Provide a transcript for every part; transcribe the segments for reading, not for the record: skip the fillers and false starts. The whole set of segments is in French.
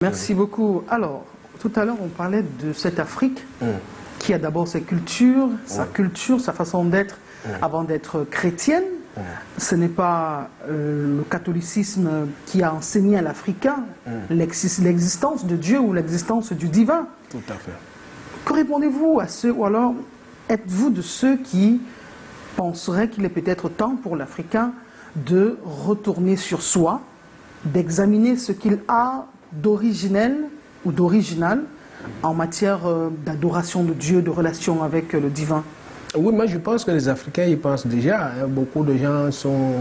Merci beaucoup. Alors, tout à l'heure, on parlait de cette Afrique qui a d'abord sa culture, sa façon d'être avant d'être chrétienne. Ce n'est pas le catholicisme qui a enseigné à l'Africain l'existence de Dieu ou l'existence du divin. Tout à fait. Que répondez-vous à ceux, ou alors êtes-vous de ceux qui penseraient qu'il est peut-être temps pour l'Africain de retourner sur soi, d'examiner ce qu'il a d'originel ou d'original en matière d'adoration de Dieu, de relation avec le divin? Oui, moi je pense que les Africains y pensent déjà. Beaucoup de gens sont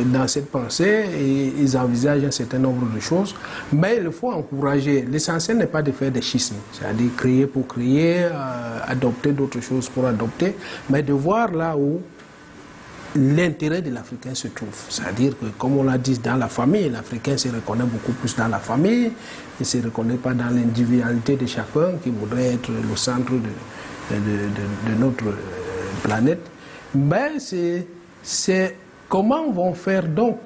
dans cette pensée et ils envisagent un certain nombre de choses. Mais il faut encourager. L'essentiel n'est pas de faire des schismes, c'est-à-dire créer pour créer, adopter d'autres choses pour adopter, mais de voir là où l'intérêt de l'Africain se trouve. C'est-à-dire que, comme on l'a dit, dans la famille, l'Africain se reconnaît beaucoup plus dans la famille, il ne se reconnaît pas dans l'individualité de chacun qui voudrait être le centre de notre planète. Mais c'est comment vont faire donc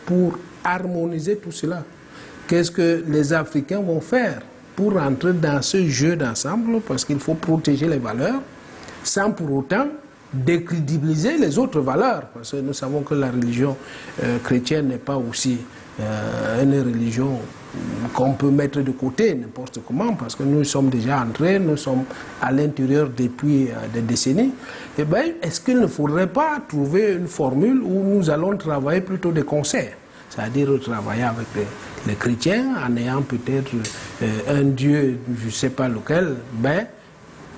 pour harmoniser tout cela? Qu'est-ce que les Africains vont faire pour entrer dans ce jeu d'ensemble? Parce qu'il faut protéger les valeurs sans pour autant décrédibiliser les autres valeurs, parce que nous savons que la religion chrétienne n'est pas aussi une religion qu'on peut mettre de côté n'importe comment, parce que nous sommes déjà entrés, nous sommes à l'intérieur depuis des décennies. Eh bien, est-ce qu'il ne faudrait pas trouver une formule où nous allons travailler plutôt de concert, c'est-à-dire travailler avec les chrétiens en ayant peut-être un Dieu, je ne sais pas lequel, ben,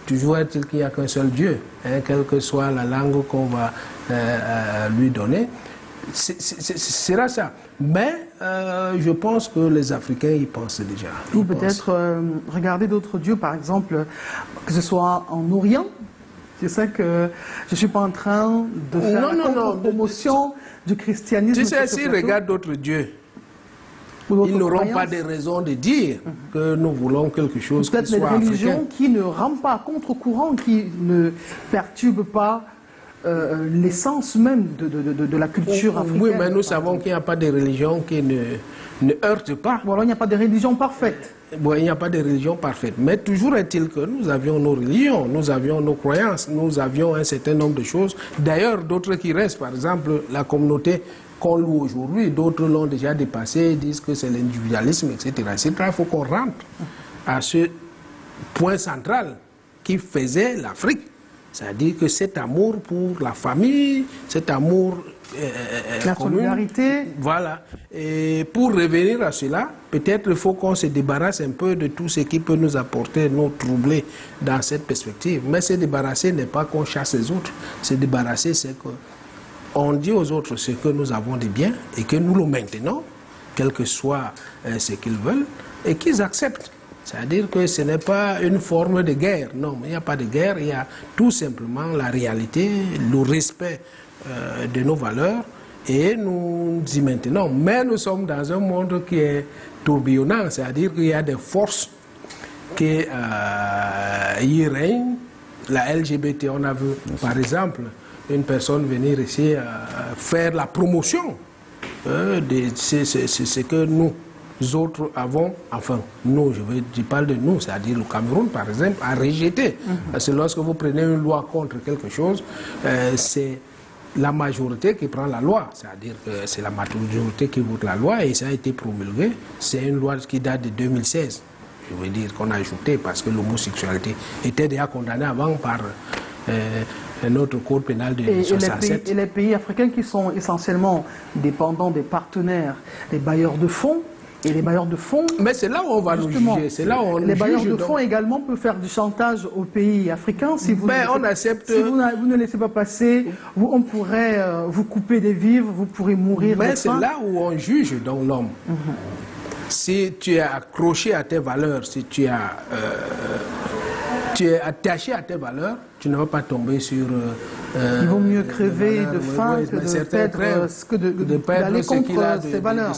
toujours est-il qu'il n'y a qu'un seul Dieu, hein, quelle que soit la langue qu'on va lui donner. Sera ça. Mais je pense que les Africains y pensent déjà. Ou peut-être regarder d'autres dieux, par exemple, que ce soit en Orient. C'est ça que je ne suis pas en train de faire la promotion du christianisme. Tu sais, s'ils regardent d'autres dieux, ils n'auront pas de raison de dire que nous voulons quelque chose qui soit africain. Peut-être des religions qui ne rampent pas à contre-courant, qui ne perturbent pas l'essence même de la culture africaine. Oui, mais nous savons qu'il n'y a pas de religion qui ne heurte pas. Bon, alors il n'y a pas de religion parfaite. Bon, il n'y a pas de religion parfaite. Mais toujours est-il que nous avions nos religions, nous avions nos croyances, nous avions un certain nombre de choses. D'ailleurs, d'autres qui restent, par exemple, la communauté qu'on loue aujourd'hui, d'autres l'ont déjà dépassé, disent que c'est l'individualisme, etc. Il faut qu'on rentre à ce point central qui faisait l'Afrique. C'est-à-dire que cet amour pour la famille, cet amour la solidarité. Voilà. Et pour revenir à cela, peut-être il faut qu'on se débarrasse un peu de tout ce qui peut nous apporter, nous troubler dans cette perspective. Mais se débarrasser n'est pas qu'on chasse les autres. Se débarrasser, c'est que on dit aux autres ce que nous avons de bien et que nous le maintenons, quel que soit ce qu'ils veulent, et qu'ils acceptent. C'est-à-dire que ce n'est pas une forme de guerre. Non, il n'y a pas de guerre, il y a tout simplement la réalité, le respect de nos valeurs, et nous y maintenons. Mais nous sommes dans un monde qui est tourbillonnant, c'est-à-dire qu'il y a des forces qui y règnent. La LGBT, on a vu par exemple une personne venir ici faire la promotion de ce que nous autres avons, enfin nous, je parle de nous, c'est-à-dire le Cameroun par exemple, a rejeté. Parce que lorsque vous prenez une loi contre quelque chose, c'est la majorité qui prend la loi, c'est-à-dire que c'est la majorité qui vote la loi et ça a été promulgué. C'est une loi qui date de 2016, je veux dire, qu'on a ajouté parce que l'homosexualité était déjà condamnée avant par notre code pénal de 1967. Et les pays africains qui sont essentiellement dépendants des partenaires, des bailleurs de fonds, et les bailleurs de fonds... Mais c'est là où on va nous juger. C'est là où on les bailleurs juge, de fonds également peuvent faire du chantage aux pays africains. Si vous, accepte... si vous ne laissez pas passer, on pourrait vous couper des vivres, vous pourrez mourir. Mais c'est là où on juge donc l'homme. Si tu es accroché à tes valeurs, si tu es attaché à tes valeurs, tu ne vas pas tomber sur... il vaut mieux crever de faim que de perdre ce qu'il a de ses valeurs.